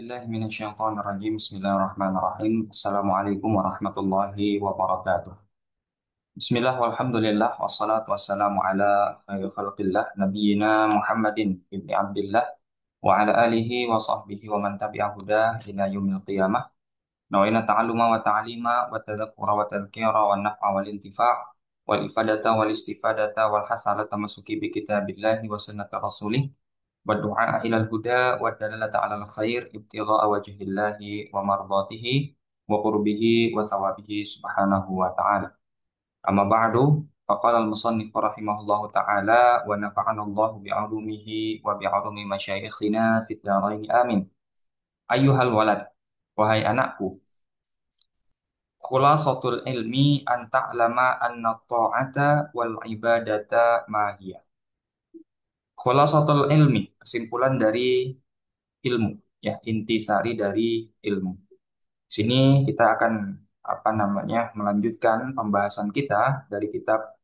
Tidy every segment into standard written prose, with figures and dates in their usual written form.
billahi minasyaitonir rajim. Bismillahirrahmanirrahim. Assalamualaikum warahmatullahi wabarakatuh. Bismillah walhamdulillah wassalatu wassalamu ala khairi khalqillah nabiyyina Muhammadin ibni Abdillah wa ala alihi wa sahbihi wa man tabi'a huda ila yaumil qiyamah. Nawaina ta'alluma wa ta'lima wa tadhakkura wa tadhkira wa naf'a wal intifa' wal ifadata wal istifadata wal hasanata masuki bi kitabillahi wa sunnati rasulih والدعاء إلى الهدى والدلالة على الخير ابتغاء وجه الله ومرضاته وقربه وثوابه سبحانه وتعالى أما بعد فقال المصنف رحمه الله تعالى ونفعنا الله بعلومه وبعلوم مشايخنا في الدارين آمين أيها الولد وهي anakku khulasatul ilmi an ta'lama anna ta'ata wal ibadata ma hiya khulasatul ilmi kesimpulan dari ilmu, ya, intisari dari ilmu. Di sini kita akan melanjutkan pembahasan kita dari kitab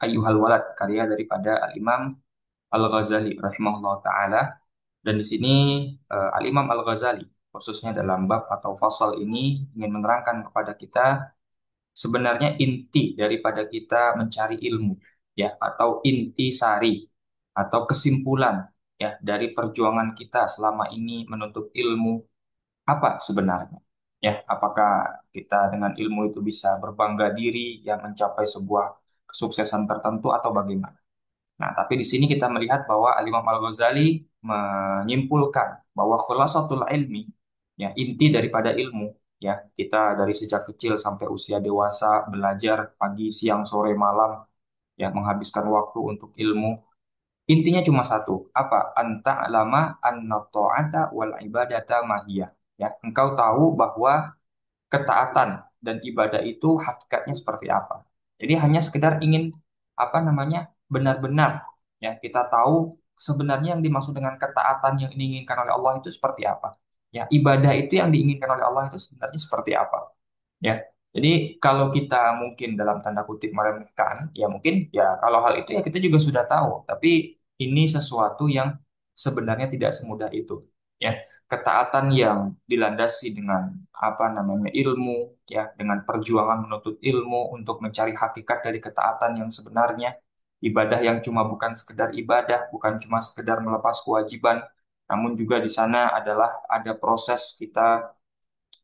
Ayyuhal Walad, karya daripada Al-Imam Al-Ghazali rahimahullah taala. Dan di sini Al-Imam Al-Ghazali khususnya dalam bab atau fasal ini ingin menerangkan kepada kita sebenarnya inti daripada kita mencari ilmu, ya, atau inti sari atau kesimpulan, ya, dari perjuangan kita selama ini menuntut ilmu apa sebenarnya, ya, apakah kita dengan ilmu itu bisa berbangga diri yang mencapai sebuah kesuksesan tertentu atau bagaimana. Nah, tapi di sini kita melihat bahwa Al-Imam Al-Ghazali menyimpulkan bahwa khulasatul ilmi, ya, inti daripada ilmu, ya, kita dari sejak kecil sampai usia dewasa belajar pagi, siang, sore, malam, ya, menghabiskan waktu untuk ilmu. Intinya cuma satu, apa? Anta alama anna ta'ata wal ibadata mahiyah. Ya, engkau tahu bahwa ketaatan dan ibadah itu hakikatnya seperti apa. Jadi hanya sekedar ingin benar-benar, ya, kita tahu sebenarnya yang dimaksud dengan ketaatan yang diinginkan oleh Allah itu seperti apa. Ya, ibadah itu yang diinginkan oleh Allah itu sebenarnya seperti apa. Ya. Jadi kalau kita mungkin dalam tanda kutip meremehkan, ya mungkin ya kalau hal itu ya kita juga sudah tahu. Tapi ini sesuatu yang sebenarnya tidak semudah itu. Ya, ketaatan yang dilandasi dengan ilmu, ya, dengan perjuangan menuntut ilmu untuk mencari hakikat dari ketaatan yang sebenarnya, ibadah yang cuma bukan sekedar ibadah, bukan cuma sekedar melepas kewajiban, namun juga di sana adalah ada proses kita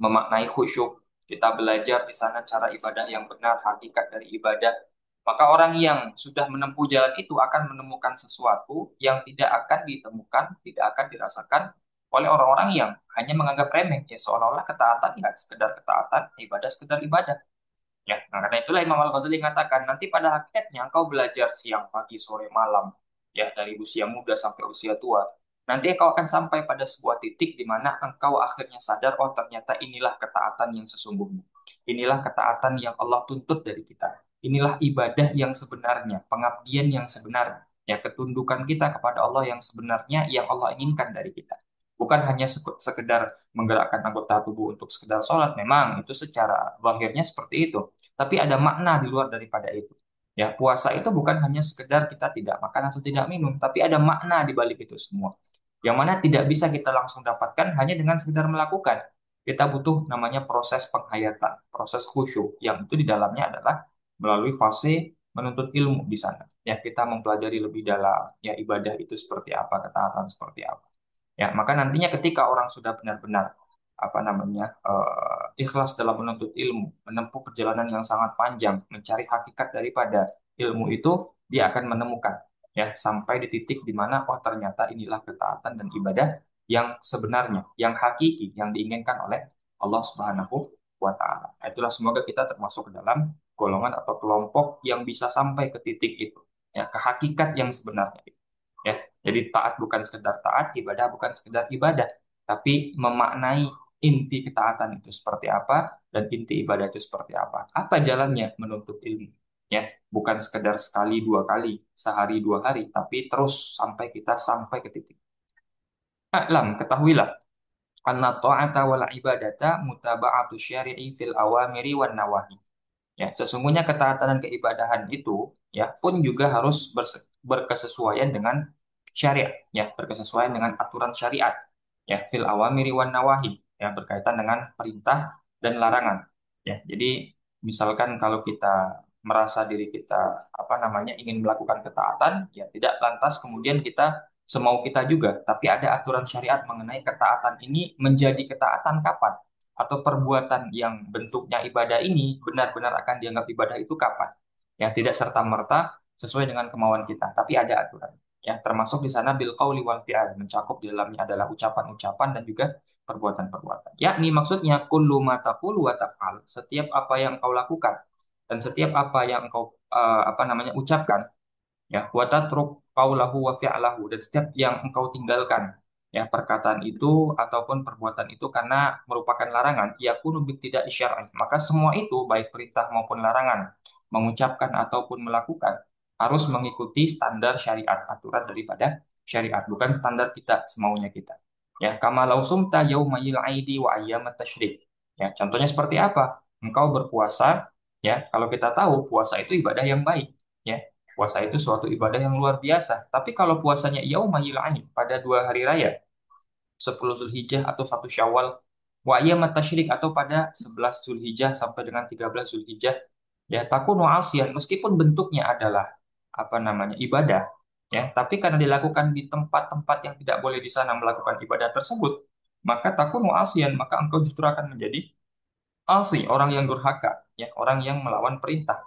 memaknai khusyuk. Kita belajar di sana cara ibadah yang benar, hakikat dari ibadah. Maka orang yang sudah menempuh jalan itu akan menemukan sesuatu yang tidak akan ditemukan, tidak akan dirasakan oleh orang-orang yang hanya menganggap remeh, ya, seolah-olah ketaatan ya sekedar ketaatan, ibadah sekedar ibadah. Ya, nah, karena itulah Imam Al-Ghazali mengatakan nanti pada hakikatnya engkau belajar siang, pagi, sore, malam, ya, dari usia muda sampai usia tua. Nanti engkau akan sampai pada sebuah titik di mana engkau akhirnya sadar, oh ternyata inilah ketaatan yang sesungguhnya. Inilah ketaatan yang Allah tuntut dari kita. Inilah ibadah yang sebenarnya, pengabdian yang sebenarnya, ya, ketundukan kita kepada Allah yang sebenarnya yang Allah inginkan dari kita. Bukan hanya sekedar menggerakkan anggota tubuh untuk sekedar sholat, memang itu secara zahirnya seperti itu. Tapi ada makna di luar daripada itu. Ya, puasa itu bukan hanya sekedar kita tidak makan atau tidak minum, tapi ada makna di balik itu semua. Yang mana tidak bisa kita langsung dapatkan hanya dengan sekedar melakukan. Kita butuh namanya proses penghayatan, proses khusyuk, yang itu di dalamnya adalah melalui fase menuntut ilmu di sana. Ya, kita mempelajari lebih dalam, ya, ibadah itu seperti apa, ketaatan seperti apa. Ya, maka nantinya ketika orang sudah benar-benar ikhlas dalam menuntut ilmu, menempuh perjalanan yang sangat panjang, mencari hakikat daripada ilmu itu, dia akan menemukan, ya, sampai di titik di mana oh ternyata inilah ketaatan dan ibadah yang sebenarnya, yang hakiki, yang diinginkan oleh Allah Subhanahu wa taala. Nah, itulah semoga kita termasuk ke dalam golongan atau kelompok yang bisa sampai ke titik itu, ya, ke hakikat yang sebenarnya. Ya, jadi taat bukan sekedar taat, ibadah bukan sekedar ibadah, tapi memaknai inti ketaatan itu seperti apa dan inti ibadah itu seperti apa. Apa jalannya menuntut ilmu? Ya, bukan sekedar sekali dua kali, sehari dua hari, tapi terus sampai kita sampai ke titik. Alam, ketahuilah, anna ta'ata wal ibadata mutaba'atu syari'i fil awamiri wan nawahi. Ya, sesungguhnya ketaatan dan keibadahan itu, ya, pun juga harus berkesesuaian dengan syariat, ya, berkesesuaian dengan aturan syariat. ya fil awamiri wan nawahi, ya berkaitan dengan perintah dan larangan. Ya, jadi misalkan kalau kita merasa diri kita apa namanya ingin melakukan ketaatan, ya tidak lantas kemudian kita semau kita juga, tapi ada aturan syariat mengenai ketaatan ini menjadi ketaatan kapan, atau perbuatan yang bentuknya ibadah ini benar-benar akan dianggap ibadah itu kapan. Ya, tidak serta-merta sesuai dengan kemauan kita, tapi ada aturan. Ya, termasuk di sana bil qauli wal fi'al, mencakup di dalamnya adalah ucapan-ucapan dan juga perbuatan-perbuatan. Yakni maksudnya kullu ma taqulu wa taf'al, setiap apa yang kau lakukan dan setiap apa yang kau apa namanya ucapkan, ya wa tatruk qaulahu wa fi'lahu, dan setiap yang engkau tinggalkan, ya perkataan itu ataupun perbuatan itu karena merupakan larangan, yakunu tidak syar'i, maka semua itu baik perintah maupun larangan, mengucapkan ataupun melakukan, harus mengikuti standar syariat, aturan daripada syariat, bukan standar kita semaunya kita. Ya, kama lau sumta yaumayil aidi wa ayyamat tasyrik. Ya, contohnya seperti apa? Engkau berpuasa, ya, kalau kita tahu puasa itu ibadah yang baik, ya. Puasa itu suatu ibadah yang luar biasa. Tapi kalau puasanya yaumayil aid, pada 2 hari raya, 10 Zulhijjah atau 1 Syawal, wa ayyamat tasyrik atau pada 11 Zulhijjah sampai dengan 13 Zulhijjah, ya takunu asian, meskipun bentuknya adalah apa namanya ibadah, ya tapi karena dilakukan di tempat-tempat yang tidak boleh di sana melakukan ibadah tersebut, maka takunu asian, maka engkau justru akan menjadi asi, orang yang durhaka, ya orang yang melawan perintah,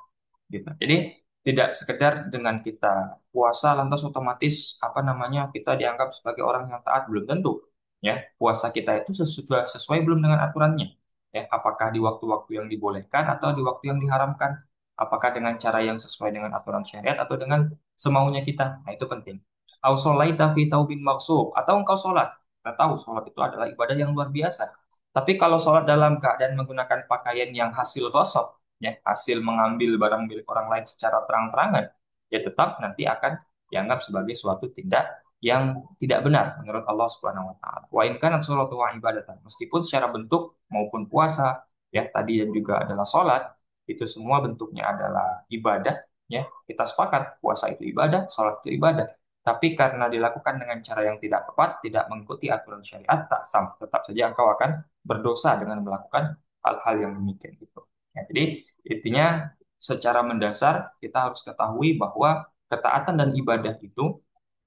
gitu. Jadi tidak sekedar dengan kita puasa lantas otomatis apa namanya kita dianggap sebagai orang yang taat, belum tentu. Ya, puasa kita itu sudah sesuai belum dengan aturannya. Ya, apakah di waktu-waktu yang dibolehkan atau di waktu yang diharamkan? Apakah dengan cara yang sesuai dengan aturan syariat atau dengan semaunya kita? Nah, itu penting. Au sholaita fi thawbin maghsub, atau engkau sholat. Kita tahu sholat itu adalah ibadah yang luar biasa. Tapi kalau sholat dalam keadaan menggunakan pakaian yang hasil ghasab, ya hasil mengambil barang milik orang lain secara terang-terangan, ya tetap nanti akan dianggap sebagai suatu tindak yang tidak benar menurut Allah Subhanahu wa taala. Wa in kanat sholatu wa ibadatan, meskipun secara bentuk maupun puasa, ya tadi yang juga adalah sholat, itu semua bentuknya adalah ibadah, ya kita sepakat puasa itu ibadah, sholat itu ibadah. Tapi karena dilakukan dengan cara yang tidak tepat, tidak mengikuti aturan syariat, tak sam, tetap saja engkau akan berdosa dengan melakukan hal-hal yang demikian gitu. Ya, jadi intinya secara mendasar kita harus ketahui bahwa ketaatan dan ibadah itu,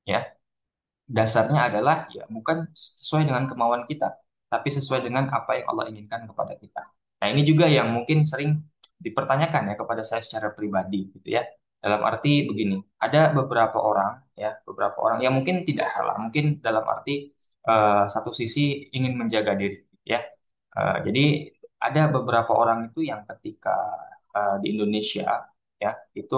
ya dasarnya adalah ya bukan sesuai dengan kemauan kita, tapi sesuai dengan apa yang Allah inginkan kepada kita. Nah, ini juga yang mungkin sering dipertanyakan ya kepada saya secara pribadi gitu ya. Dalam arti begini, ada beberapa orang yang mungkin tidak salah, mungkin dalam arti satu sisi ingin menjaga diri gitu ya. Jadi ada beberapa orang itu yang ketika di Indonesia, ya itu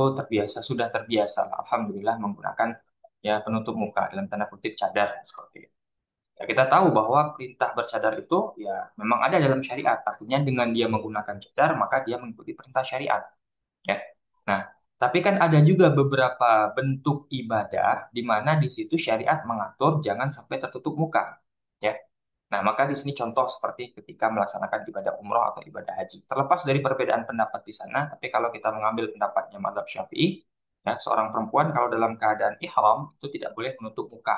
sudah terbiasa alhamdulillah menggunakan ya penutup muka dalam tanda kutip cadar seperti itu. Ya, kita tahu bahwa perintah bercadar itu ya memang ada dalam syariat. Artinya dengan dia menggunakan cadar maka dia mengikuti perintah syariat. Ya. Nah, tapi kan ada juga beberapa bentuk ibadah di mana di situ syariat mengatur jangan sampai tertutup muka. Ya. Nah, maka di sini contoh seperti ketika melaksanakan ibadah umroh atau ibadah haji. Terlepas dari perbedaan pendapat di sana, tapi kalau kita mengambil pendapatnya mazhab Syafi'i, ya, seorang perempuan kalau dalam keadaan ihram itu tidak boleh menutup muka.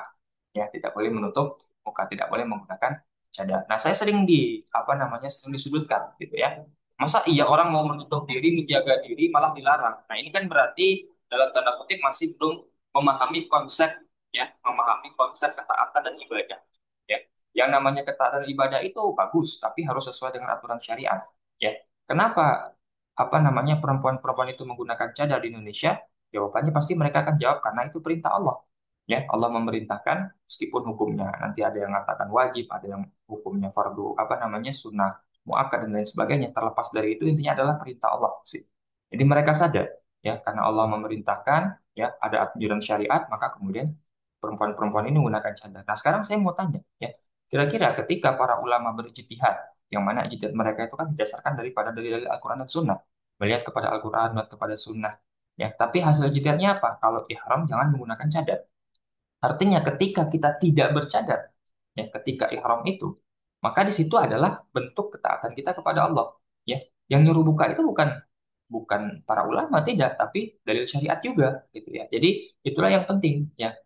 Ya, tidak boleh menutup muka, tidak boleh menggunakan cadar. Nah, saya sering apa namanya, sering disudutkan gitu ya. Masa iya orang mau menutup diri, menjaga diri malah dilarang. Nah, ini kan berarti dalam tanda kutip masih belum memahami konsep, ya, memahami konsep ketaatan dan ibadah. Ya, yang namanya ketaatan ibadah itu bagus, tapi harus sesuai dengan aturan syariat. Ya, kenapa apa namanya perempuan-perempuan itu menggunakan cadar di Indonesia? Jawabannya pasti mereka akan jawab karena itu perintah Allah. Ya, Allah memerintahkan meskipun hukumnya nanti ada yang mengatakan wajib, ada yang hukumnya fardu apa namanya sunnah muakkad dan lain sebagainya. Terlepas dari itu intinya adalah perintah Allah sih. Jadi mereka sadar ya karena Allah memerintahkan, ya ada anjuran syariat, maka kemudian perempuan-perempuan ini menggunakan cadar. Nah, sekarang saya mau tanya ya, kira-kira ketika para ulama berijtihad, yang mana ijtihad mereka itu kan didasarkan daripada dalil Al-Quran dan Sunnah, melihat kepada Al-Quran, melihat kepada Sunnah. Ya, tapi hasil ijtihadnya apa? Kalau ihram jangan menggunakan cadar. Artinya ketika kita tidak bercadar, ya ketika ihram itu, maka di situ adalah bentuk ketaatan kita kepada Allah. Ya, yang nyuruh buka itu bukan bukan para ulama tidak, tapi dalil syariat juga gitu ya. Jadi itulah yang penting ya.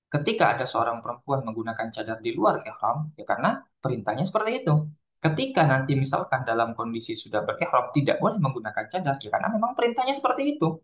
ketika ada seorang perempuan menggunakan cadar di luar ihram, ya karena perintahnya seperti itu. Ketika nanti misalkan dalam kondisi sudah berihram tidak boleh menggunakan cadar, ya karena memang perintahnya seperti itu.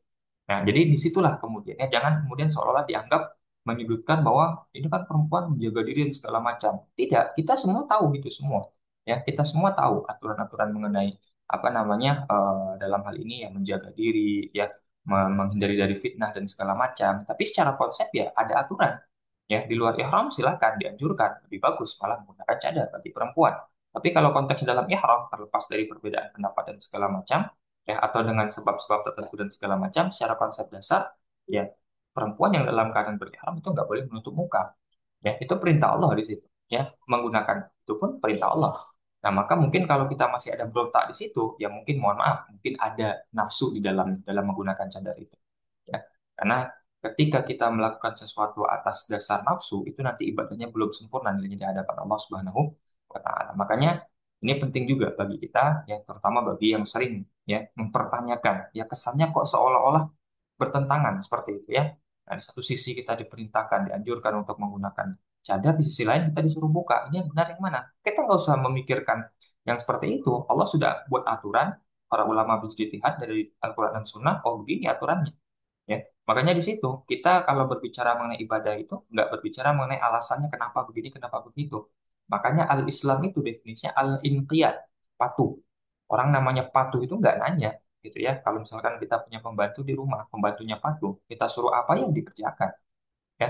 Nah, jadi disitulah kemudian ya jangan kemudian seolah-olah dianggap menyudutkan bahwa ini kan perempuan menjaga diri dan segala macam. Tidak, kita semua tahu itu semua. Ya, kita semua tahu aturan-aturan mengenai apa namanya dalam hal ini ya menjaga diri, ya menghindari dari fitnah dan segala macam. Tapi secara konsep ya ada aturan. Ya, di luar ihram silakan dianjurkan, lebih bagus malah menggunakan cadar bagi perempuan. Tapi kalau konteks dalam ihram terlepas dari perbedaan pendapat dan segala macam, ya atau dengan sebab-sebab tertentu dan segala macam secara konsep dasar ya perempuan yang dalam keadaan berihram itu nggak boleh menutup muka ya itu perintah Allah di situ ya menggunakan itu pun perintah Allah. Nah maka mungkin kalau kita masih ada berontak di situ ya mungkin mohon maaf mungkin ada nafsu di dalam dalam menggunakan cadar itu ya karena ketika kita melakukan sesuatu atas dasar nafsu itu nanti ibadahnya belum sempurna nilainya di hadapan Allah Subhanahu wa taala. Makanya ini penting juga bagi kita ya terutama bagi yang sering ya mempertanyakan ya kesannya kok seolah-olah bertentangan seperti itu ya. Nah, di satu sisi kita diperintahkan, dianjurkan untuk menggunakan cadar, di sisi lain kita disuruh buka. Ini yang benar yang mana? Kita nggak usah memikirkan yang seperti itu. Allah sudah buat aturan, para ulama berijtihad dari Al-Quran dan Sunnah, oh begini aturannya. Ya. Makanya di situ kita kalau berbicara mengenai ibadah itu nggak berbicara mengenai alasannya kenapa begini, kenapa begitu. Makanya al-Islam itu definisinya al-inqiyad, patuh. Orang namanya patuh itu nggak nanya, gitu ya. Kalau misalkan kita punya pembantu di rumah, pembantunya patuh, kita suruh apa yang dikerjakan, ya.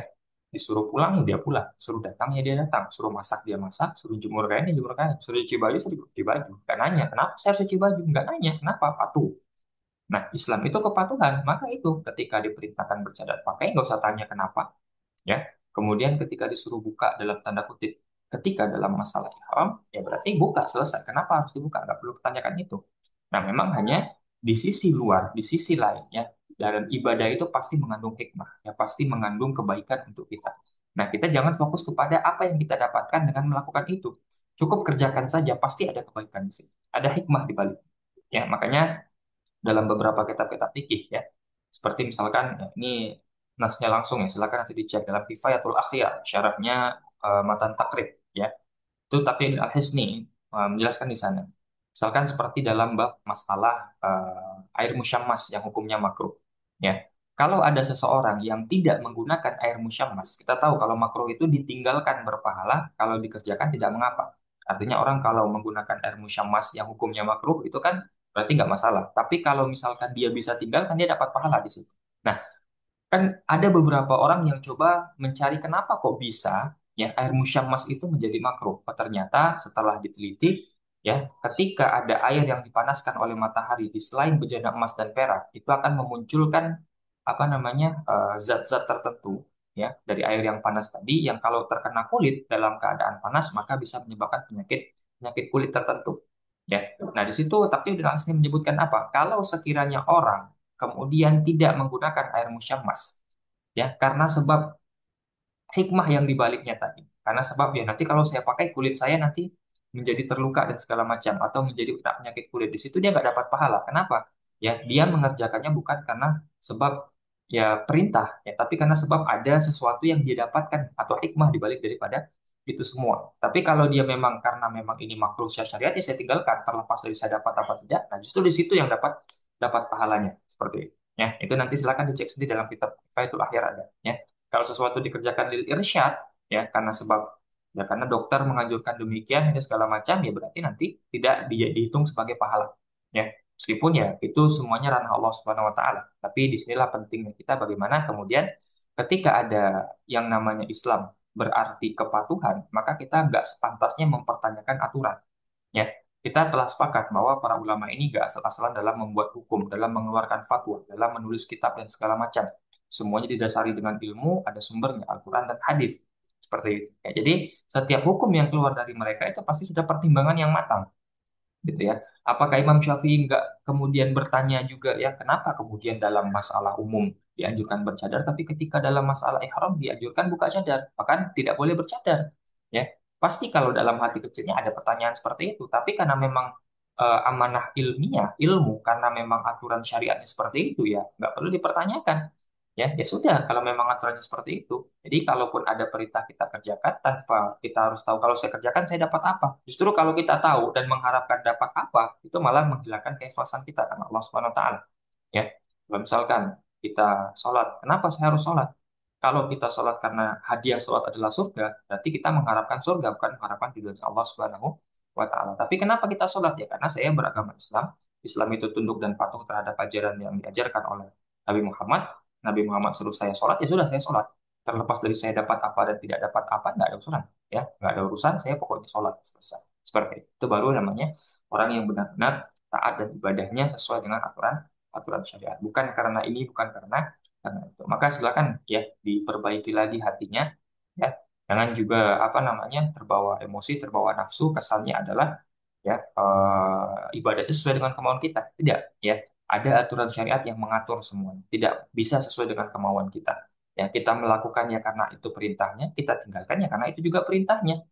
Disuruh pulang ya dia pulang, suruh datang ya dia datang, suruh masak dia masak, suruh jemur kain ya jemur kain, suruh cuci baju suruh cuci baju. Nggak nanya kenapa saya harus cuci baju, nggak nanya kenapa patuh. Nah, Islam itu kepatuhan, maka itu ketika diperintahkan bercadar pakai nggak usah tanya kenapa, ya. Kemudian ketika disuruh buka dalam tanda kutip, ketika dalam masalah ihram, ya berarti buka selesai. Kenapa harus dibuka? Nggak perlu pertanyakan itu. Nah, memang hanya di sisi luar, di sisi lain, ya, dalam ibadah itu pasti mengandung hikmah, ya pasti mengandung kebaikan untuk kita. Nah, kita jangan fokus kepada apa yang kita dapatkan dengan melakukan itu. Cukup kerjakan saja, pasti ada kebaikan di sini. Ada hikmah di balik. Ya, makanya dalam beberapa kitab-kitab fikih ya. Seperti misalkan ya, ini nasnya langsung ya, silakan nanti dicek dalam Kifayatul Akhyar, syarahnya Matan Takrib ya. Itu Taqiyuddin Al-Hisni menjelaskan di sana. Misalkan seperti dalam bab masalah air musyammas yang hukumnya makruh ya. Kalau ada seseorang yang tidak menggunakan air musyammas, kita tahu kalau makruh itu ditinggalkan berpahala, kalau dikerjakan tidak mengapa. Artinya orang kalau menggunakan air musyammas yang hukumnya makruh itu kan berarti nggak masalah. Tapi kalau misalkan dia bisa tinggalkan, dia dapat pahala di situ. Nah, kan ada beberapa orang yang coba mencari kenapa kok bisa ya air musyammas itu menjadi makruh. Oh, ternyata setelah diteliti ya ketika ada air yang dipanaskan oleh matahari di selain bejana emas dan perak itu akan memunculkan apa namanya zat-zat tertentu ya dari air yang panas tadi yang kalau terkena kulit dalam keadaan panas maka bisa menyebabkan penyakit penyakit kulit tertentu ya. Nah di situ Taqiyuddin Al-Asni menyebutkan apa? Kalau sekiranya orang kemudian tidak menggunakan air musyammas ya karena sebab hikmah yang dibaliknya tadi. Karena sebab ya nanti kalau saya pakai kulit saya nanti menjadi terluka dan segala macam atau menjadi kena penyakit kulit di situ dia nggak dapat pahala. Kenapa? Ya dia mengerjakannya bukan karena sebab ya perintah ya tapi karena sebab ada sesuatu yang dia dapatkan atau hikmah dibalik daripada itu semua. Tapi kalau dia memang karena memang ini makruh secara syariat ya saya tinggalkan terlepas dari saya dapat apa tidak. Nah justru di situ yang dapat dapat pahalanya seperti itu. Ya itu nanti silakan dicek sendiri dalam kitab Fathul Akhir ada. Ya. Kalau sesuatu dikerjakan lil irsyad, ya karena sebab ya karena dokter menganjurkan demikian dan segala macam, ya berarti nanti tidak dihitung sebagai pahala. Ya, meskipun ya itu semuanya ranah Allah Subhanahu Wa Taala. Tapi disinilah pentingnya kita bagaimana kemudian ketika ada yang namanya Islam berarti kepatuhan, maka kita nggak sepantasnya mempertanyakan aturan. Ya, kita telah sepakat bahwa para ulama ini gak asal-asalan dalam membuat hukum, dalam mengeluarkan fatwa, dalam menulis kitab dan segala macam. Semuanya didasari dengan ilmu, ada sumbernya, Al-Quran dan hadis. Seperti itu. Ya, jadi setiap hukum yang keluar dari mereka itu pasti sudah pertimbangan yang matang, gitu ya. Apakah Imam Syafi'i nggak kemudian bertanya juga ya, kenapa kemudian dalam masalah umum dianjurkan bercadar, tapi ketika dalam masalah ihram dianjurkan buka cadar, bahkan tidak boleh bercadar. Ya, pasti kalau dalam hati kecilnya ada pertanyaan seperti itu, tapi karena memang amanah ilmiah, ilmu, karena memang aturan syariatnya seperti itu ya, nggak perlu dipertanyakan. Ya sudah, kalau memang aturannya seperti itu. Jadi kalaupun ada perintah kita kerjakan tanpa kita harus tahu kalau saya kerjakan saya dapat apa. Justru kalau kita tahu dan mengharapkan dapat apa, itu malah menghilangkan keikhlasan kita karena Allah Subhanahu wa taala. Ya. Kalau misalkan kita sholat, kenapa saya harus sholat? Kalau kita sholat karena hadiah sholat adalah surga, berarti kita mengharapkan surga, bukan mengharapkan ridho Allah Subhanahu wa taala. Tapi kenapa kita sholat? Ya karena saya beragama Islam. Islam itu tunduk dan patuh terhadap ajaran yang diajarkan oleh Nabi Muhammad. Nabi Muhammad suruh saya sholat, ya sudah saya sholat. Terlepas dari saya dapat apa dan tidak dapat apa, nggak ada urusan. Ya, nggak ada urusan, saya pokoknya sholat. Selesai. Seperti itu baru namanya orang yang benar-benar taat dan ibadahnya sesuai dengan aturan aturan syariat. Bukan karena ini, bukan karena itu. Maka silakan ya diperbaiki lagi hatinya, ya. Jangan juga apa namanya terbawa emosi, terbawa nafsu. Kesannya adalah ya ibadah itu sesuai dengan kemauan kita. Tidak, ya. Ada aturan syariat yang mengatur semuanya. Tidak bisa sesuai dengan kemauan kita. Ya, kita melakukannya karena itu perintahnya, kita tinggalkannya karena itu juga perintahnya.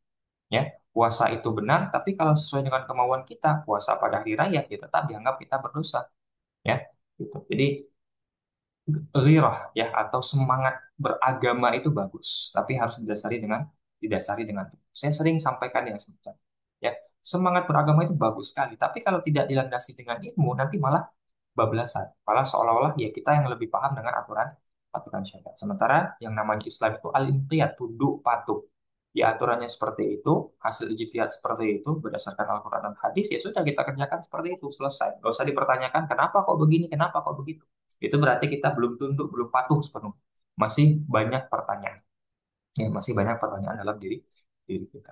Ya, puasa itu benar, tapi kalau sesuai dengan kemauan kita, puasa pada hari raya, ya tetap dianggap kita berdosa. Ya, gitu. Jadi ghirah ya atau semangat beragama itu bagus, tapi harus didasari dengan saya sering sampaikan yang semacam ya semangat beragama itu bagus sekali, tapi kalau tidak dilandasi dengan ilmu nanti malah bablasan, malah seolah-olah ya kita yang lebih paham dengan aturan aturan syariat. Sementara yang namanya Islam itu al-inqiyad, tunduk patuh. Ya aturannya seperti itu, hasil ijtihad seperti itu berdasarkan Al-Quran dan hadis, ya sudah kita kerjakan seperti itu, selesai. Gak usah dipertanyakan kenapa kok begini, kenapa kok begitu. Itu berarti kita belum tunduk, belum patuh sepenuhnya. Masih banyak pertanyaan. Ya, masih banyak pertanyaan dalam diri diri kita.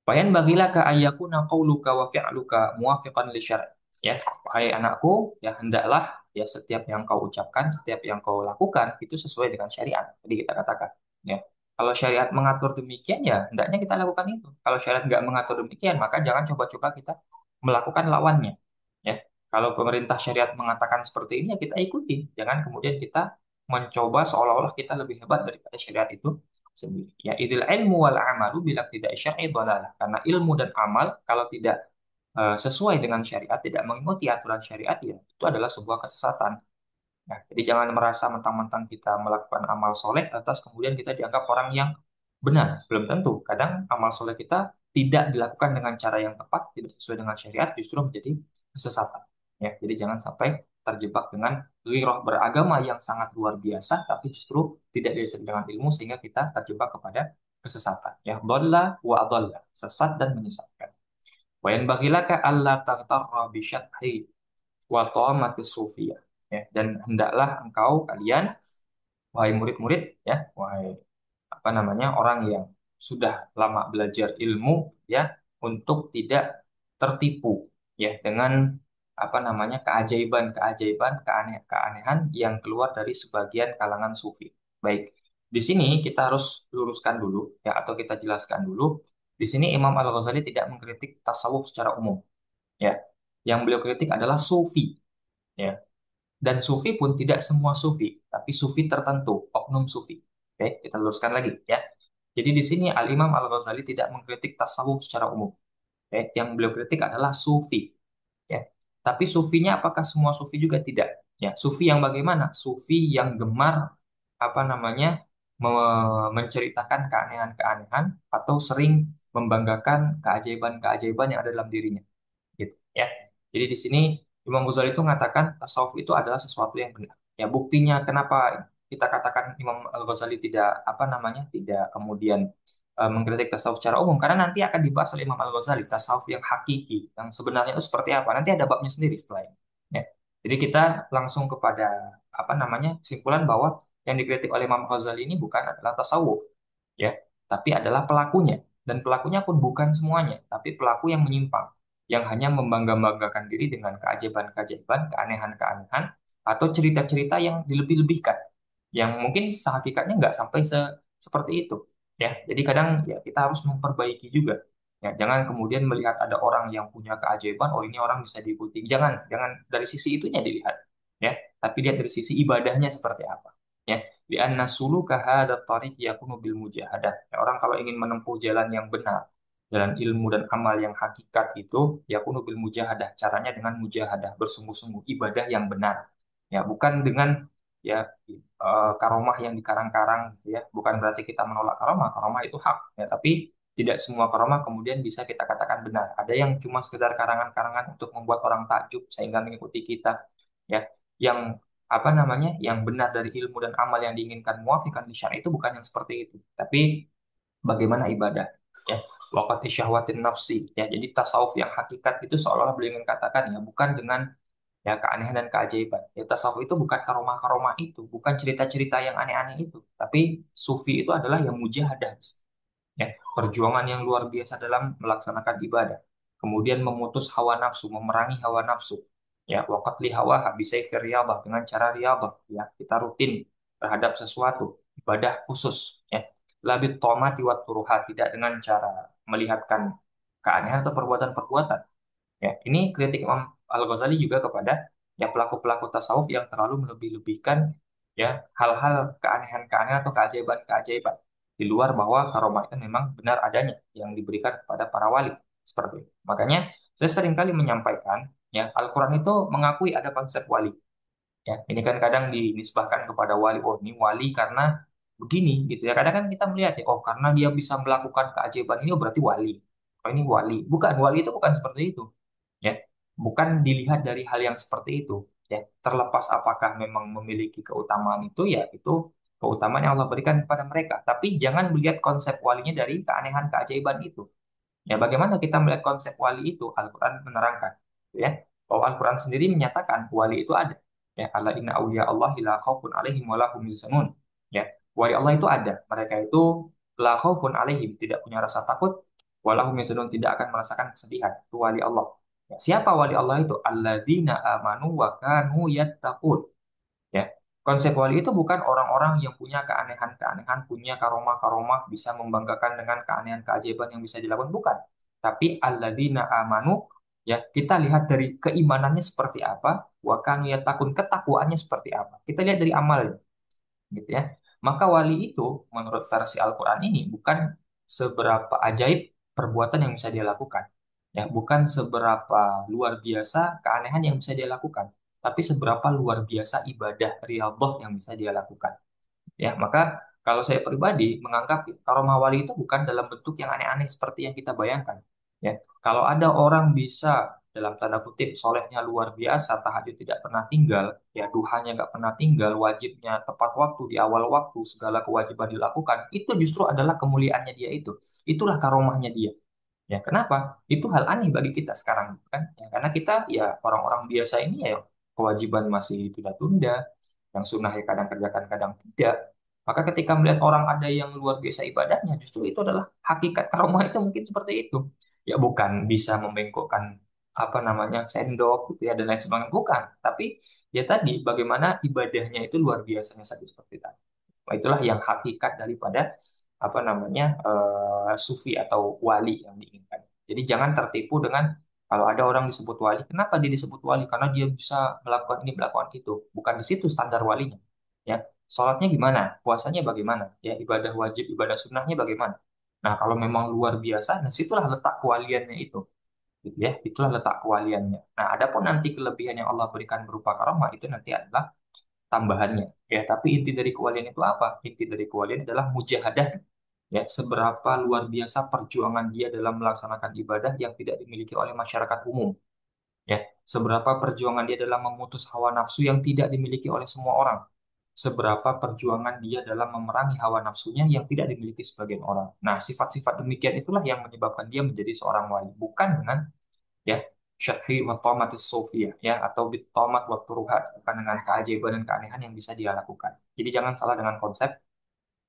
Bayan bagilah ka ayyakuna qauluka wa fi'luka muwafiqan li syara'. Ya, wahai anakku, ya hendaklah ya setiap yang kau ucapkan, setiap yang kau lakukan itu sesuai dengan syariat. Jadi kita katakan, ya. Kalau syariat mengatur demikian ya hendaknya kita lakukan itu. Kalau syariat nggak mengatur demikian, maka jangan coba-coba kita melakukan lawannya. Ya. Kalau pemerintah syariat mengatakan seperti ini ya kita ikuti. Jangan kemudian kita mencoba seolah-olah kita lebih hebat daripada syariat itu sendiri. Ya, idil ilmu wal amalu bila tidak syar'i dhalalah. Karena ilmu dan amal kalau tidak sesuai dengan syariat, tidak mengikuti aturan syariat ya, itu adalah sebuah kesesatan. Nah, jadi jangan merasa mentang-mentang kita melakukan amal soleh, atas kemudian kita dianggap orang yang benar. Belum tentu. Kadang amal soleh kita tidak dilakukan dengan cara yang tepat, tidak sesuai dengan syariat, justru menjadi kesesatan. Ya, jadi jangan sampai terjebak dengan ghirah beragama yang sangat luar biasa, tapi justru tidak disertai dengan ilmu sehingga kita terjebak kepada kesesatan. Ya, dhalla wa adalla, sesat dan menyesatkan. Wa yanbaghi laka alla taghtarra bi syadhi wa tamatis sufiyah. Ya, dan hendaklah engkau kalian wahai murid-murid ya, wahai apa namanya orang yang sudah lama belajar ilmu ya, untuk tidak tertipu ya dengan apa namanya keajaiban-keajaiban, keanehan yang keluar dari sebagian kalangan sufi. Baik, di sini kita harus luruskan dulu ya atau kita jelaskan dulu. Di sini Imam Al-Ghazali tidak mengkritik tasawuf secara umum ya. Yang beliau kritik adalah sufi ya. Dan sufi pun tidak semua sufi, tapi sufi tertentu, oknum sufi. Oke, kita luruskan lagi ya. Jadi di sini Al-Imam Al-Ghazali tidak mengkritik tasawuf secara umum. Oke, yang beliau kritik adalah sufi. Ya. Tapi sufinya apakah semua sufi juga tidak? Ya, sufi yang bagaimana? Sufi yang gemar apa namanya menceritakan keanehan-keanehan atau sering membanggakan keajaiban-keajaiban yang ada dalam dirinya gitu ya. Jadi di sini Imam Ghazali itu mengatakan tasawuf itu adalah sesuatu yang benar. Ya buktinya kenapa kita katakan Imam Al-Ghazali tidak apa namanya tidak kemudian mengkritik tasawuf secara umum karena nanti akan dibahas oleh Imam Al-Ghazali tasawuf yang hakiki yang sebenarnya itu seperti apa. Nanti ada babnya sendiri setelah ini. Ya. Jadi kita langsung kepada apa namanya kesimpulan bahwa yang dikritik oleh Imam Ghazali ini bukan adalah tasawuf ya, tapi adalah pelakunya. Dan pelakunya pun bukan semuanya, tapi pelaku yang menyimpang yang hanya membangga-banggakan diri dengan keajaiban-keajaiban, keanehan-keanehan, atau cerita-cerita yang dilebih-lebihkan, yang mungkin sehakikatnya nggak sampai seperti itu. Ya, jadi kadang ya kita harus memperbaiki juga. Ya, jangan kemudian melihat ada orang yang punya keajaiban, oh ini orang bisa diikuti. Jangan dari sisi itunya dilihat. Ya, tapi lihat dari sisi ibadahnya seperti apa. Ya, di suluka hadha tariq yakunu bil mujahadah. Ya, orang kalau ingin menempuh jalan yang benar, jalan ilmu dan amal yang hakikat itu yakunu bil mujahadah. Caranya dengan mujahadah, bersungguh-sungguh ibadah yang benar. Ya, bukan dengan ya karomah yang dikarang-karang gitu ya. Bukan berarti kita menolak karomah, karomah itu hak ya, tapi tidak semua karomah kemudian bisa kita katakan benar. Ada yang cuma sekedar karangan-karangan untuk membuat orang takjub sehingga mengikuti kita ya. Yang apa namanya? Yang benar dari ilmu dan amal yang diinginkan muafikan di syar'i itu bukan yang seperti itu. Tapi bagaimana ibadah ya, waqati syahwatin nafsi ya. Jadi tasawuf yang hakikat itu seolah-olah beliau ingin katakan ya, bukan dengan ya keanehan dan keajaiban. Ya, tasawuf itu bukan karomah-karomah itu, bukan cerita-cerita yang aneh-aneh itu, tapi sufi itu adalah yang mujahadah ya, perjuangan yang luar biasa dalam melaksanakan ibadah. Kemudian memutus hawa nafsu, memerangi hawa nafsu. Ya, waqat li hawa habisai riyadhah, dengan cara riyadhah ya, kita rutin terhadap sesuatu, ibadah khusus ya. Labit tomati wat turuhat, tidak dengan cara melihatkan keanehan atau perbuatan-perbuatan. Ya, ini kritik Imam Al-Ghazali juga kepada ya pelaku-pelaku tasawuf yang terlalu melebih-lebihkan ya hal-hal keanehan-keanehan atau keajaiban-keajaiban di luar bahwa karomah itu memang benar adanya yang diberikan kepada para wali seperti itu. Makanya saya seringkali menyampaikan ya Al-Quran itu mengakui ada konsep wali. Ya, ini kan kadang dinisbahkan kepada wali. Oh, ini wali karena begini gitu ya. Kadang kan kita melihat ya, oh karena dia bisa melakukan keajaiban ini, oh berarti wali. Oh ini wali. Bukan, wali itu bukan seperti itu ya, bukan dilihat dari hal yang seperti itu ya. Terlepas apakah memang memiliki keutamaan itu, ya itu keutamaan yang Allah berikan kepada mereka, tapi jangan melihat konsep walinya dari keanehan keajaiban itu. Ya, bagaimana kita melihat konsep wali itu? Al-Quran menerangkan, ya, bahwa Al-Quran sendiri menyatakan wali itu ada. Ya, ala inna awliya Allah la khaufun alaihim wa lahum yahzanun. Ya, wali Allah itu ada. Mereka itu la khaufun alaihim, tidak punya rasa takut, wa lahum yahzanun, tidak akan merasakan kesedihan. Itu wali Allah. Ya, siapa wali Allah itu? Alladzina amanu wa kanu yattaqun. Ya, konsep wali itu bukan orang-orang yang punya keanehan-keanehan, punya karomah-karomah, bisa membanggakan dengan keanehan keajaiban yang bisa dilakukan, bukan. Tapi alladzina amanu, ya kita lihat dari keimanannya seperti apa, wa kanu yattaqun, ketakwaannya seperti apa. Kita lihat dari amalnya gitu ya. Maka wali itu menurut versi Al-Qur'an ini bukan seberapa ajaib perbuatan yang bisa dia lakukan. Ya, bukan seberapa luar biasa keanehan yang bisa dia lakukan, tapi seberapa luar biasa ibadah riyadhah yang bisa dia lakukan. Ya, maka kalau saya pribadi menganggap karomah wali itu bukan dalam bentuk yang aneh-aneh seperti yang kita bayangkan. Ya, kalau ada orang bisa dalam tanda kutip solehnya luar biasa, tahajud tidak pernah tinggal, ya duhanya nggak pernah tinggal, wajibnya tepat waktu di awal waktu, segala kewajiban dilakukan, itu justru adalah kemuliaannya dia itu. Itulah karomahnya dia. Ya, kenapa? Itu hal aneh bagi kita sekarang, kan? Ya, karena kita ya orang-orang biasa ini ya kewajiban masih tunda-tunda, yang sunnah ya kadang kerjakan, kadang tidak. Maka ketika melihat orang ada yang luar biasa ibadahnya, justru itu adalah hakikat karomah itu mungkin seperti itu. Ya bukan bisa membengkokkan apa namanya sendok gitu ya dan lain sebagainya, bukan. Tapi ya tadi bagaimana ibadahnya itu luar biasanya saja seperti tadi. Nah, itulah yang hakikat daripada apa namanya sufi atau wali yang diinginkan. Jadi jangan tertipu dengan kalau ada orang disebut wali, kenapa dia disebut wali? Karena dia bisa melakukan ini, melakukan itu. Bukan di situ standar walinya. Ya, sholatnya gimana? Puasanya bagaimana? Ya, ibadah wajib, ibadah sunnahnya bagaimana? Nah, kalau memang luar biasa, nah situlah letak kewaliannya itu. Gitu ya, itulah letak kewaliannya. Nah, adapun nanti kelebihan yang Allah berikan berupa karomah itu nanti adalah tambahannya. Ya, tapi inti dari kewalian itu apa? Inti dari kewalian adalah mujahadah. Ya, seberapa luar biasa perjuangan dia dalam melaksanakan ibadah yang tidak dimiliki oleh masyarakat umum. Ya, seberapa perjuangan dia dalam memutus hawa nafsu yang tidak dimiliki oleh semua orang. Seberapa perjuangan dia dalam memerangi hawa nafsunya yang tidak dimiliki sebagian orang. Nah, sifat-sifat demikian itulah yang menyebabkan dia menjadi seorang wali, bukan dengan ya syarhi wa tamatis sofia ya atau bit tamat wa turuhat, bukan dengan keajaiban dan keanehan yang bisa dia lakukan. Jadi jangan salah dengan konsep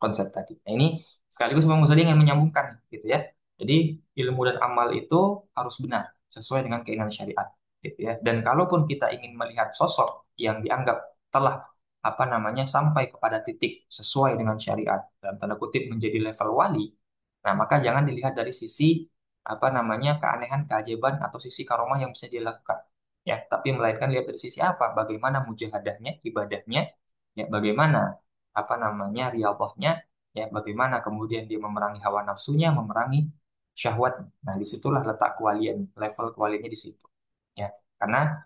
konsep tadi. Nah, ini sekaligus Bang Ghazali yang menyambungkan gitu ya. Jadi ilmu dan amal itu harus benar sesuai dengan keinginan syariat gitu ya. Dan kalaupun kita ingin melihat sosok yang dianggap telah apa namanya sampai kepada titik sesuai dengan syariat dalam tanda kutip menjadi level wali, nah maka jangan dilihat dari sisi apa namanya keanehan, keajaiban atau sisi karomah yang bisa dia lakukan. Ya, tapi melainkan lihat dari sisi apa? Bagaimana mujahadahnya, ibadahnya, ya bagaimana apa namanya riyadhahnya, ya bagaimana kemudian dia memerangi hawa nafsunya, memerangi syahwat. Nah, disitulah letak kewalian, level kewaliannya di situ. Ya, karena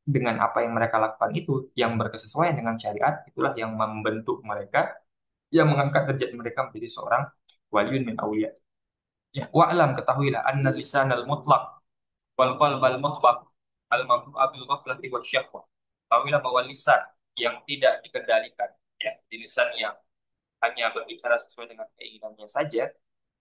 dengan apa yang mereka lakukan itu yang berkesesuaian dengan syariat, itulah yang membentuk mereka, yang mengangkat derajat mereka menjadi seorang waliun min auliya. Ya, wa'lam, ketahuilah anna lisanal mutlaq wal qalbal mutlaq al mamlu'a bil ghaflati wasyahwah. Ketahuilah bahwa lisan yang tidak dikendalikan, ya, di lisan yang hanya berbicara sesuai dengan keinginannya saja,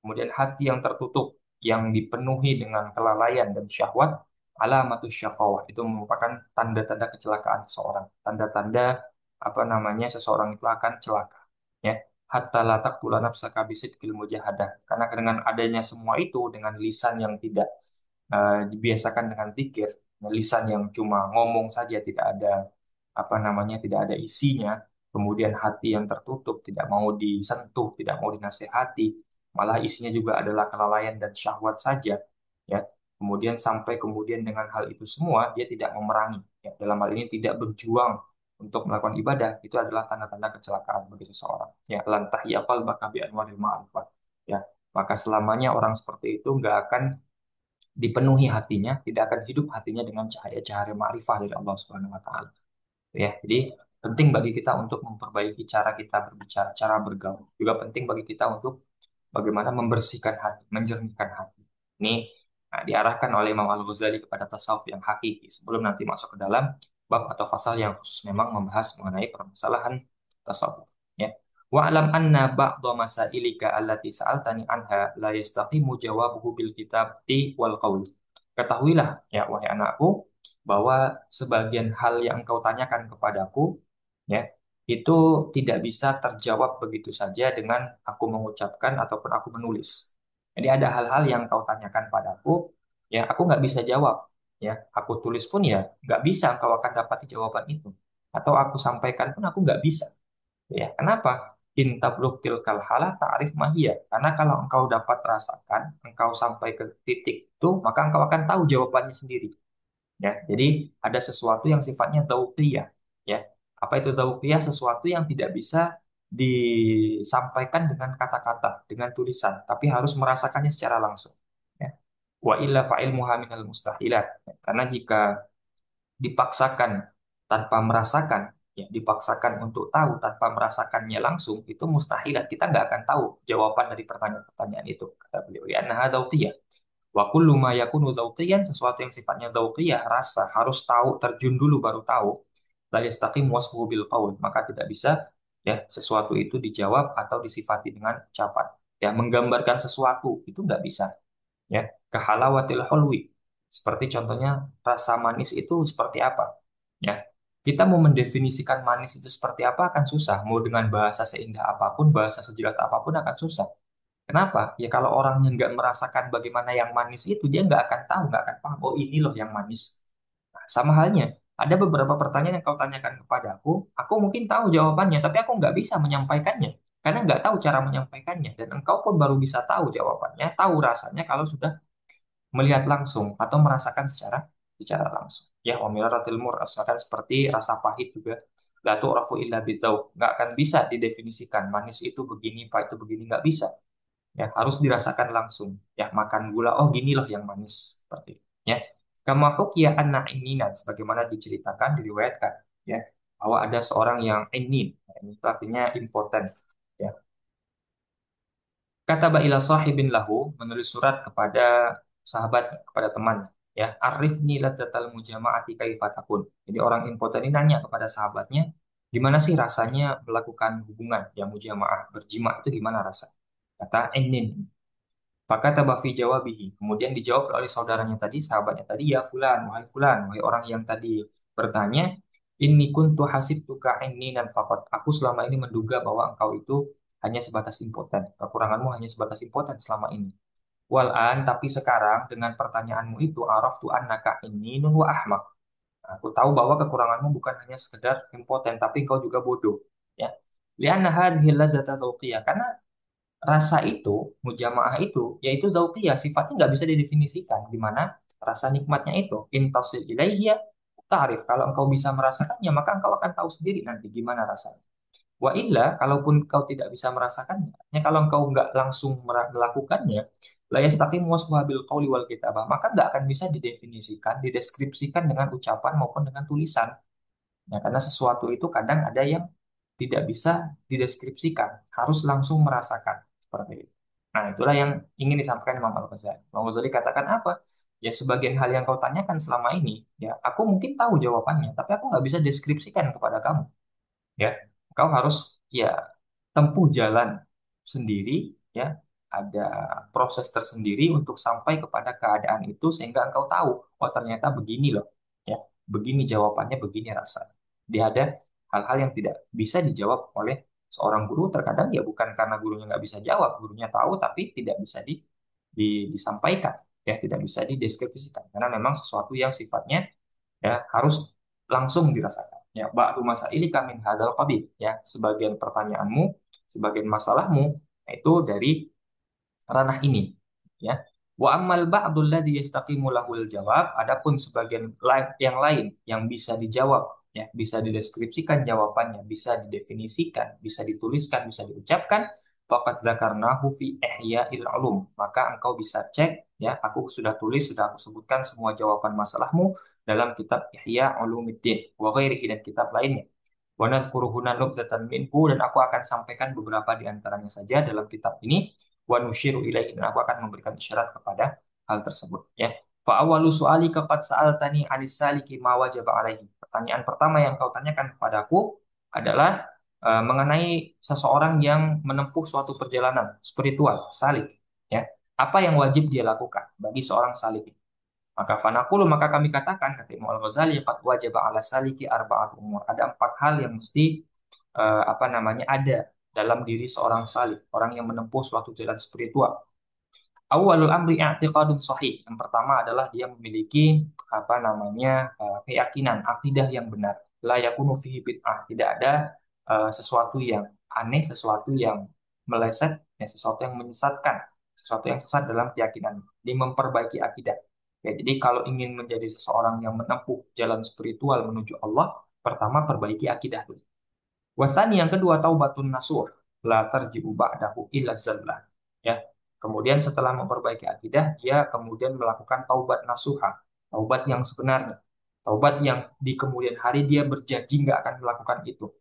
kemudian hati yang tertutup, yang dipenuhi dengan kelalaian dan syahwat, alamatus syaqawah, itu merupakan tanda-tanda kecelakaan seseorang, tanda-tanda apa namanya seseorang itu akan celaka. Ya, hatta la taqtula nafsaka bisidqil mujahadah. Karena dengan adanya semua itu, dengan lisan yang tidak dibiasakan dengan zikir, lisan yang cuma ngomong saja, tidak ada apa namanya, tidak ada isinya, kemudian hati yang tertutup, tidak mau disentuh, tidak mau dinasehati, malah isinya juga adalah kelalaian dan syahwat saja, ya. Kemudian sampai kemudian dengan hal itu semua dia tidak memerangi, ya. Dalam hal ini tidak berjuang untuk melakukan ibadah, itu adalah tanda-tanda kecelakaan bagi seseorang. Ya, lantah yaqal baka bi anwaril ma'rifah. Ya, maka selamanya orang seperti itu nggak akan dipenuhi hatinya, tidak akan hidup hatinya dengan cahaya-cahaya ma'rifah dari Allah Subhanahu wa taala. Ya, jadi penting bagi kita untuk memperbaiki cara kita berbicara, cara bergaul. Juga penting bagi kita untuk bagaimana membersihkan hati, menjernihkan hati. Ini diarahkan oleh Imam Al-Ghazali kepada tasawuf yang hakiki sebelum nanti masuk ke dalam bab atau pasal yang khusus memang membahas mengenai permasalahan tasawuf. Ya. Wa'lam anna ba'dha masailika allati sa'altani anha la yastaqimu jawabuhu bil kitabti wal qaul. Ketahuilah ya wahai anakku bahwa sebagian hal yang engkau tanyakan kepadaku, ya, itu tidak bisa terjawab begitu saja dengan aku mengucapkan ataupun aku menulis. Jadi ada hal-hal yang kau tanyakan padaku, ya aku nggak bisa jawab, ya aku tulis pun ya nggak bisa engkau akan dapat jawaban itu, atau aku sampaikan pun aku nggak bisa, ya kenapa? Intabluk tilkal hala ta'rif mahiyya. Karena kalau engkau dapat rasakan, engkau sampai ke titik itu, maka engkau akan tahu jawabannya sendiri. Ya, jadi ada sesuatu yang sifatnya dzauqiyah, ya. Apa itu dzauqiyah? Sesuatu yang tidak bisa disampaikan dengan kata-kata, dengan tulisan, tapi harus merasakannya secara langsung. Ya. Wa illa fa'il muhaminal mustahilat. Ya, karena jika dipaksakan tanpa merasakan, ya, dipaksakan untuk tahu tanpa merasakannya langsung, itu mustahilat. Kita nggak akan tahu jawaban dari pertanyaan-pertanyaan itu, kata beliau. Ya, nah, wa kullu ma yakunu dzauqiyan, sesuatu yang sifatnya dzauqiyah, rasa, harus tahu, terjun dulu baru tahu. La yastaqim wasfuhu bil qaul, maka tidak bisa ya sesuatu itu dijawab atau disifati dengan ucapan. Ya, menggambarkan sesuatu itu nggak bisa. Ya, kehalawatil hulwi. Seperti contohnya rasa manis itu seperti apa? Ya. Kita mau mendefinisikan manis itu seperti apa akan susah. Mau dengan bahasa seindah apapun, bahasa sejelas apapun akan susah. Kenapa? Ya kalau orangnya nggak merasakan bagaimana yang manis itu, dia nggak akan tahu, nggak akan paham. Oh ini loh yang manis. Nah, sama halnya, ada beberapa pertanyaan yang kau tanyakan kepada aku mungkin tahu jawabannya, tapi aku nggak bisa menyampaikannya. Karena nggak tahu cara menyampaikannya. Dan engkau pun baru bisa tahu jawabannya, tahu rasanya kalau sudah melihat langsung atau merasakan secara langsung. Ya, wa miraratil mur, rasakan seperti rasa pahit juga. La tu'rafu illa bidzauq. Nggak akan bisa didefinisikan. Manis itu begini, pahit itu begini, nggak bisa, ya harus dirasakan langsung, ya makan gula, oh gini loh yang manis, seperti itu, ya kama hukiya anna ininan, sebagaimana diceritakan, diriwayatkan, ya bahwa ada seorang yang inin, ini itu artinya impoten, ya kata ila sahibin lahu, menulis surat kepada sahabat, kepada teman, ya arifni ladzatal mujama'ati kaifatakun. Jadi orang impoten ini nanya kepada sahabatnya, gimana sih rasanya melakukan hubungan yang mujama'ah, berjima itu gimana rasa, kata inin. Maka tabafi jawabihi. Kemudian dijawab oleh saudaranya tadi, sahabatnya tadi, ya fulan, wahai orang yang tadi bertanya, inni kuntu hasibtuka dan faqat. Aku selama ini menduga bahwa engkau itu hanya sebatas impoten. Kekuranganmu hanya sebatas impoten selama ini. Wal'an, tapi sekarang dengan pertanyaanmu itu, araftu annaka nun wa ahmak. Aku tahu bahwa kekuranganmu bukan hanya sekedar impoten, tapi engkau juga bodoh. Ya. Lianna hadhihi lazata dzauqiyah. Karena rasa itu, mujamaah itu, yaitu zauqiyah, sifatnya nggak bisa didefinisikan. Di mana rasa nikmatnya itu, intasil ilaihya ta'rif. Kalau engkau bisa merasakannya, maka engkau akan tahu sendiri nanti gimana rasanya. Wa illa, kalaupun kau tidak bisa merasakannya, ya kalau engkau nggak langsung melakukannya, la yastaqimu wasfuha bil qauli wal kitabah, maka nggak akan bisa didefinisikan, dideskripsikan dengan ucapan maupun dengan tulisan. Ya, karena sesuatu itu kadang ada yang tidak bisa dideskripsikan, harus langsung merasakan seperti itu. Nah, itulah yang ingin disampaikan Imam Al-Ghazali. Imam Al-Ghazali katakan apa? Ya, sebagian hal yang kau tanyakan selama ini, ya, aku mungkin tahu jawabannya, tapi aku nggak bisa deskripsikan kepada kamu. Ya, kau harus ya tempuh jalan sendiri, ya, ada proses tersendiri untuk sampai kepada keadaan itu sehingga engkau tahu, oh ternyata begini loh, ya, begini jawabannya, begini rasa. Dia ada hal-hal yang tidak bisa dijawab oleh seorang guru, terkadang ya bukan karena gurunya nggak bisa jawab, gurunya tahu tapi tidak bisa disampaikan, ya, tidak bisa dideskripsikan karena memang sesuatu yang sifatnya ya harus langsung dirasakan. Ya, ba'du masailika min hadzal qabil, ya, sebagian pertanyaanmu, sebagian masalahmu itu dari ranah ini, ya. Wa ammal ba'dul ladzi yastaqimu lahul jawab, adapun sebagian yang lain yang bisa dijawab, ya, bisa dideskripsikan jawabannya, bisa didefinisikan, bisa dituliskan, bisa diucapkan, faqad dzakarnahu fi ihya'il ulum, maka engkau bisa cek, ya, aku sudah tulis, sudah aku sebutkan semua jawaban masalahmu dalam kitab Ihya Ulumuddin wa ghairihi, dan kitab lainnya. Wa nadhkuru huna nubdzatan minhu, dan aku akan sampaikan beberapa di antaranya saja dalam kitab ini. Wa nusyiru ilaihi, dan aku akan memberikan isyarat kepada hal tersebut, ya. Fa awwalu su'alika qad sa'altani 'anis saliki ma wajaba 'alaihi. Pertanyaan pertama yang kau tanyakan kepadaku adalah mengenai seseorang yang menempuh suatu perjalanan spiritual, salik, ya. Apa yang wajib dia lakukan bagi seorang salik? Maka fanaqulu, maka kami katakan, kata Imam Al-Ghazali, qad wajaba 'ala saliki arba'at umur. Ada empat hal yang mesti apa namanya ada dalam diri seorang salik, orang yang menempuh suatu jalan spiritual. Awalul amri i'tiqadun sahih. Yang pertama adalah dia memiliki apa namanya keyakinan, akidah yang benar. La yakunu fihi bid'ah. Tidak ada sesuatu yang aneh, sesuatu yang meleset, ya, sesuatu yang menyesatkan, sesuatu yang sesat dalam keyakinan. Dia memperbaiki akidah. Ya, jadi kalau ingin menjadi seseorang yang menempuh jalan spiritual menuju Allah, pertama perbaiki akidah dulu. Wasani, yang kedua, taubatun nasuh, la tarji'u ba'dahu illa zallah. Ya. Kemudian setelah memperbaiki akidah, dia kemudian melakukan taubat nasuha, taubat yang sebenarnya. Taubat yang di kemudian hari dia berjanji nggak akan melakukan itu.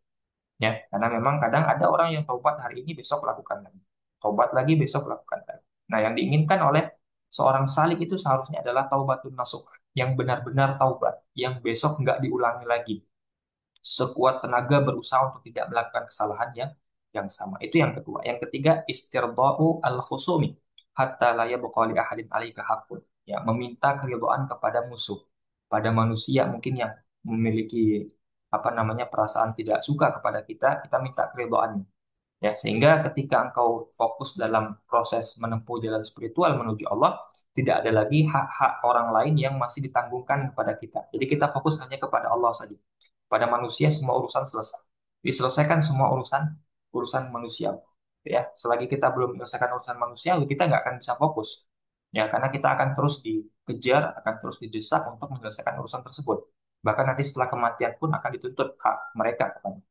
Ya, karena memang kadang ada orang yang taubat hari ini besok lakukan lagi. Taubat lagi besok lakukan lagi. Nah, yang diinginkan oleh seorang salik itu seharusnya adalah taubatun nasuh, yang benar-benar taubat, yang besok nggak diulangi lagi, sekuat tenaga berusaha untuk tidak melakukan kesalahan yang sama. Itu yang kedua. Yang ketiga, istirda'u al-khusumi hatta la yabqa li ahadin 'alaika haqqun. Ya, meminta keridhaan kepada musuh. Pada manusia mungkin yang memiliki apa namanya perasaan tidak suka kepada kita, kita minta keridhaannya. Ya, sehingga ketika engkau fokus dalam proses menempuh jalan spiritual menuju Allah, tidak ada lagi hak-hak orang lain yang masih ditanggungan kepada kita. Jadi kita fokus hanya kepada Allah saja. Pada manusia semua urusan selesai. Diselesaikan semua urusan urusan manusia. Ya, selagi kita belum menyelesaikan urusan manusia, kita nggak akan bisa fokus. Ya, karena kita akan terus dikejar, akan terus didesak untuk menyelesaikan urusan tersebut. Bahkan nanti setelah kematian pun akan dituntut hak mereka kepada.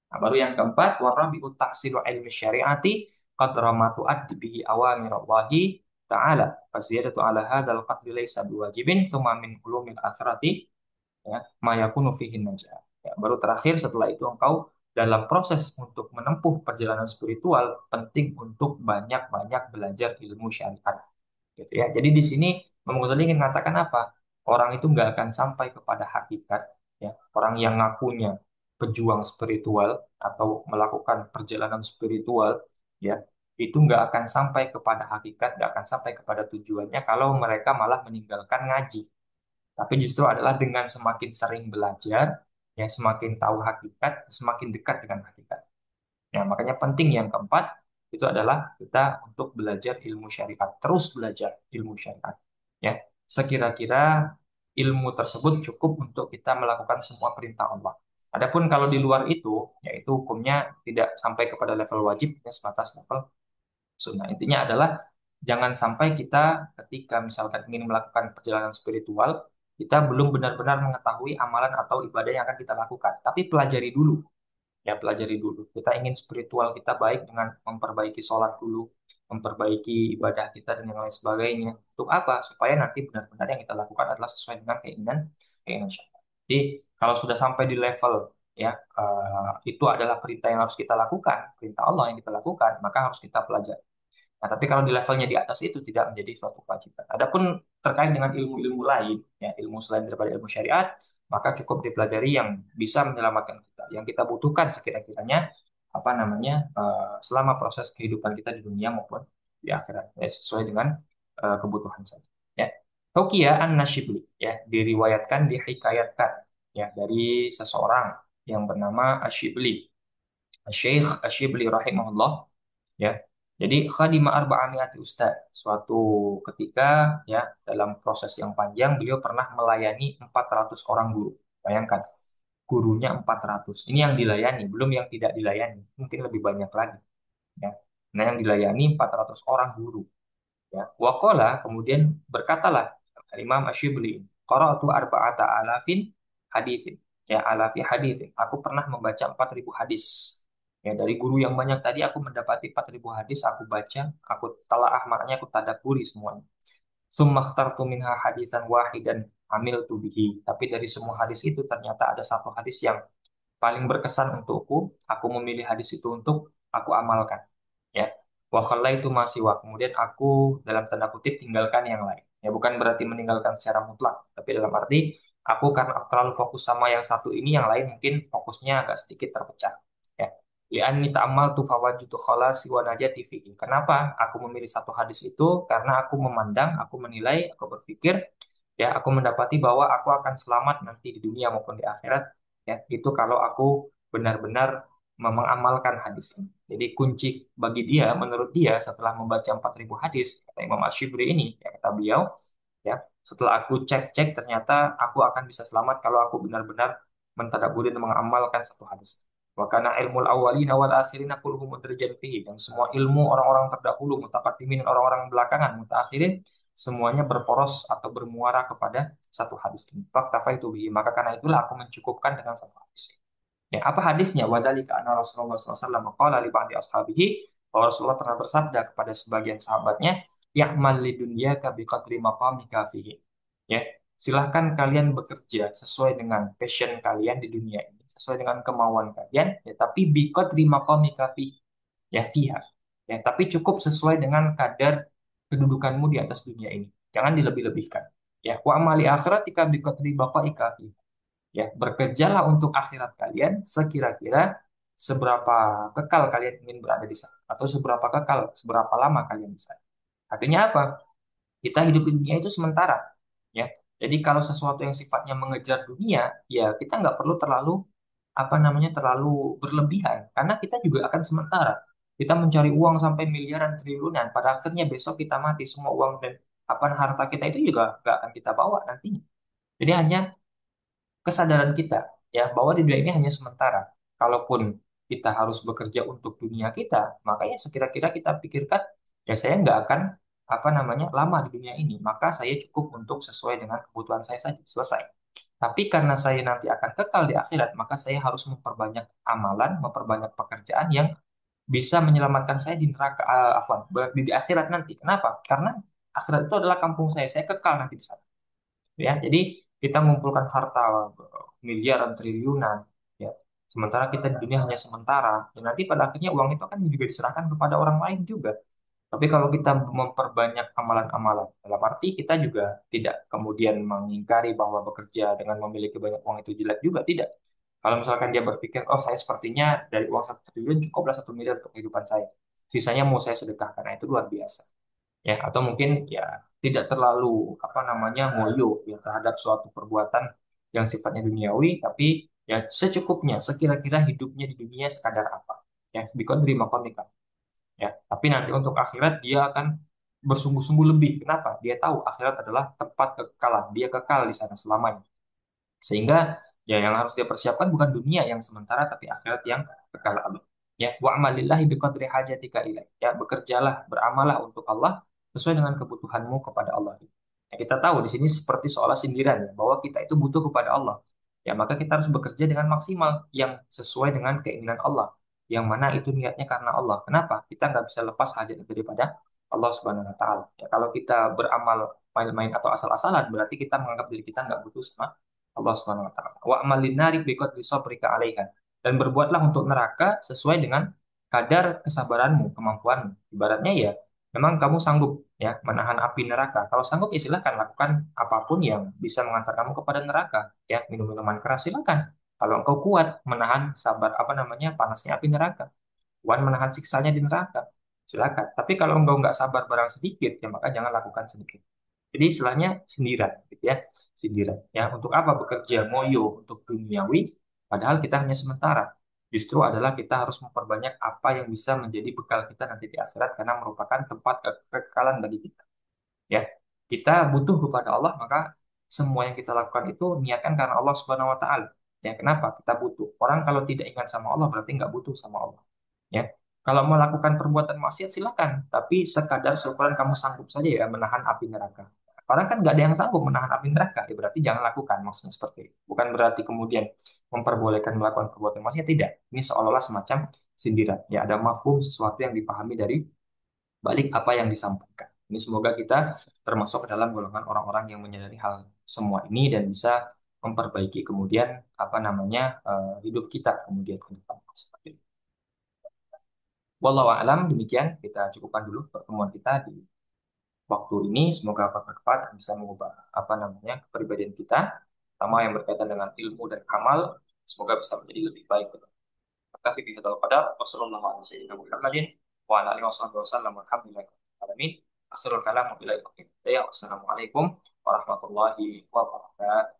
Nah, baru yang keempat, warabi'u tahsilu ilmi syariati qadra ma tu'addi bihi awamirallahi ta'ala. Faziyadatu ala hadzal qadri laysa biwajibin tsumma min ulumil akhirati, ya, ma yakunu fihi najah. Ya, baru terakhir setelah itu engkau dalam proses untuk menempuh perjalanan spiritual penting untuk banyak-banyak belajar ilmu syariat, gitu ya. Jadi di sini Imam Ghazali ingin mengatakan apa? Orang itu nggak akan sampai kepada hakikat, ya. Orang yang ngakunya pejuang spiritual atau melakukan perjalanan spiritual, ya, itu nggak akan sampai kepada hakikat, nggak akan sampai kepada tujuannya kalau mereka malah meninggalkan ngaji. Tapi justru adalah dengan semakin sering belajar, ya, semakin tahu hakikat, semakin dekat dengan hakikat. Ya, makanya penting yang keempat itu adalah kita untuk belajar ilmu syariat, terus belajar ilmu syariat. Ya, sekira-kira ilmu tersebut cukup untuk kita melakukan semua perintah Allah. Adapun kalau di luar itu, yaitu hukumnya tidak sampai kepada level wajib, ya sebatas level sunnah. Intinya adalah jangan sampai kita ketika misalkan ingin melakukan perjalanan spiritual, kita belum benar-benar mengetahui amalan atau ibadah yang akan kita lakukan, tapi pelajari dulu. Ya, pelajari dulu. Kita ingin spiritual kita baik dengan memperbaiki sholat dulu, memperbaiki ibadah kita dan yang lain sebagainya. Untuk apa? Supaya nanti benar-benar yang kita lakukan adalah sesuai dengan keinginan keinginan syaitan. Jadi kalau sudah sampai di level ya itu adalah perintah yang harus kita lakukan, perintah Allah yang kita lakukan, maka harus kita pelajari. Nah, tapi kalau di levelnya di atas itu tidak menjadi suatu kewajiban. Adapun terkait dengan ilmu-ilmu lain, ya ilmu selain daripada ilmu syariat, maka cukup dipelajari yang bisa menyelamatkan kita. Yang kita butuhkan sekira-kiranya apa namanya selama proses kehidupan kita di dunia maupun di akhirat, ya, sesuai dengan kebutuhan saja. Ya. Tauqiyah an-Nashibli, ya diriwayatkan, dihikayatkan, ya dari seseorang yang bernama Ashibli, Syekh Ashibli rahimahullah. Ya, jadi khadimah arba'amiati ustad. Suatu ketika ya dalam proses yang panjang beliau pernah melayani 400 orang guru. Bayangkan, gurunya 400. Ini yang dilayani, belum yang tidak dilayani. Mungkin lebih banyak lagi ya. Nah, yang dilayani 400 orang guru ya. Waqala kemudian berkatalah Imam Asyibli, qara'atu arba'ata alafin hadithin. Ya, alafi hadithin. Aku pernah membaca 4.000 hadis. Ya, dari guru yang banyak tadi aku mendapati 4.000 hadis, aku baca, aku telaah, maknanya aku tadabburi semuanya. Summa ikhtartu minha hadisan wahidan amiltu bihi. Tapi dari semua hadis itu ternyata ada satu hadis yang paling berkesan untukku, aku memilih hadis itu untuk aku amalkan. Ya, wa itu masih wa. Kemudian aku dalam tanda kutip tinggalkan yang lain. Ya, bukan berarti meninggalkan secara mutlak, tapi dalam arti aku karena terlalu fokus sama yang satu ini, yang lain mungkin fokusnya agak sedikit terpecah. Ya. Li'anni ta'ammaltu fawajtu khalasi wa najati fihi. Kenapa aku memilih satu hadis itu? Karena aku memandang, aku menilai, aku berpikir ya aku mendapati bahwa aku akan selamat nanti di dunia maupun di akhirat ya itu kalau aku benar-benar mengamalkan hadis ini. Jadi kunci bagi dia, menurut dia setelah membaca 4.000 hadis kata Imam Ash-Shibli ini ya kata beliau ya setelah aku cek-cek ternyata aku akan bisa selamat kalau aku benar-benar mentadabburi dan mengamalkan satu hadis. Wa kana ilmul awwalina wal akhirina kulluhum mudrajan fihi, dan semua ilmu orang-orang terdahulu, mutaqaddimin, orang-orang belakangan, mutaakhirin, semuanya berporos atau bermuara kepada satu hadis ini. Faktafaitu bihi, maka karena itulah aku mencukupkan dengan satu hadis. Ya, apa hadisnya? Wadhalika anna Rasulullah SAW qala li ba'di ashabihi, bahwa Rasulullah pernah bersabda kepada sebagian sahabatnya, ya'mal li dunyaka biqadri maqamika fihi. Ya, silahkan kalian bekerja sesuai dengan passion kalian di dunia ini, sesuai dengan kemauan kalian, ya, tapi biqadri maqamika fihi, ya fiha. Ya, tapi cukup sesuai dengan kadar kedudukanmu di atas dunia ini. Jangan dilebih-lebihkan. Ya, wa amali akhiratika biqadri baqaika fiha. Ya, bekerjalah untuk akhirat kalian sekira-kira seberapa kekal kalian ingin berada di sana atau seberapa kekal, seberapa lama kalian di sana. Artinya apa? Kita hidup di dunia itu sementara, ya. Jadi kalau sesuatu yang sifatnya mengejar dunia, ya kita nggak perlu terlalu apa namanya terlalu berlebihan karena kita juga akan sementara. Kita mencari uang sampai miliaran triliunan, pada akhirnya besok kita mati, semua uang dan apa harta kita itu juga nggak akan kita bawa nantinya. Jadi hanya kesadaran kita ya bahwa di dunia ini hanya sementara. Kalaupun kita harus bekerja untuk dunia kita, makanya sekira-kira kita pikirkan ya saya nggak akan apa namanya lama di dunia ini, maka saya cukup untuk sesuai dengan kebutuhan saya saja, selesai. Tapi karena saya nanti akan kekal di akhirat, maka saya harus memperbanyak amalan, memperbanyak pekerjaan yang bisa menyelamatkan saya di neraka, di akhirat nanti. Kenapa? Karena akhirat itu adalah kampung saya kekal nanti di sana ya. Jadi kita mengumpulkan harta miliaran triliunan ya. Sementara kita di dunia hanya sementara. Dan nanti pada akhirnya uang itu akan juga diserahkan kepada orang lain juga. Tapi kalau kita memperbanyak amalan-amalan, dalam arti kita juga tidak kemudian mengingkari bahwa bekerja dengan memiliki banyak uang itu jelek juga, tidak. Kalau misalkan dia berpikir, oh saya sepertinya dari uang 1 triliun cukuplah 1 miliar untuk kehidupan saya. Sisanya mau saya sedekahkan, nah itu luar biasa ya atau mungkin ya tidak terlalu apa namanya ngoyo ya terhadap suatu perbuatan yang sifatnya duniawi tapi ya secukupnya sekira-kira hidupnya di dunia sekadar apa ya biqadri maqamika ya tapi nanti untuk akhirat dia akan bersungguh-sungguh lebih. Kenapa? Dia tahu akhirat adalah tempat kekekalan, dia kekal di sana selamanya, sehingga ya yang harus dia persiapkan bukan dunia yang sementara tapi akhirat yang kekal abadi. Ya, wa'malillahi biqadri hajatika ilaih. Ya, bekerjalah, beramalah untuk Allah sesuai dengan kebutuhanmu kepada Allah. Ya, kita tahu di sini seperti seolah sindiran ya, bahwa kita itu butuh kepada Allah. Ya, maka kita harus bekerja dengan maksimal yang sesuai dengan keinginan Allah. yang mana itu niatnya karena Allah. Kenapa? Kita nggak bisa lepas hajat daripada Allah Subhanahu Wa Taala. Ya, kalau kita beramal main-main atau asal-asalan, berarti kita menganggap diri kita nggak butuh sama Allah Subhanahu Wa Taala. Wa amalin nari biqadri sabrika 'alaiha. Dan berbuatlah untuk neraka sesuai dengan kadar kesabaranmu, kemampuanmu. Ibaratnya ya, memang kamu sanggup ya menahan api neraka. Kalau sanggup ya silakan lakukan apapun yang bisa mengantar kamu kepada neraka. Ya, minum minuman keras silakan. Kalau engkau kuat menahan sabar apa namanya panasnya api neraka, kuat menahan siksanya di neraka, silakan. Tapi kalau engkau nggak sabar barang sedikit, ya maka jangan lakukan sedikit. Jadi istilahnya sindiran, gitu ya, sindiran. Ya, untuk apa bekerja ngoyo untuk duniawi, padahal kita hanya sementara. Justru adalah kita harus memperbanyak apa yang bisa menjadi bekal kita nanti di akhirat karena merupakan tempat kekekalan bagi kita. Ya, kita butuh kepada Allah, maka semua yang kita lakukan itu niatkan karena Allah Subhanahu Wa Taala. Ya, kenapa kita butuh? Orang kalau tidak ingat sama Allah berarti nggak butuh sama Allah. Ya, kalau melakukan perbuatan maksiat silakan, tapi sekadar seukuran kamu sanggup saja ya menahan api neraka. Orang kan nggak ada yang sanggup menahan api neraka, ya berarti jangan lakukan. Maksudnya seperti itu. Bukan berarti kemudian memperbolehkan melakukan perbuatan maksiat, tidak. Ini seolah-olah semacam sindiran. Ya, ada mafhum sesuatu yang dipahami dari balik apa yang disampaikan. Ini semoga kita termasuk ke dalam golongan orang-orang yang menyadari hal semua ini dan bisa memperbaiki kemudian apa namanya hidup kita kemudian ke depan. Seperti itu. Wallahu a'lam, demikian kita cukupkan dulu pertemuan kita di waktu ini. Semoga bermanfaat dan bisa mengubah apa namanya kepribadian kita, sama yang berkaitan dengan ilmu dan amal. Semoga bisa menjadi lebih baik. Tapi kita tahu pada wassalamualaikum warahmatullahi wabarakatuh. Akhirul kalam wabillahi taufiq. Wassalamualaikum warahmatullahi wabarakatuh.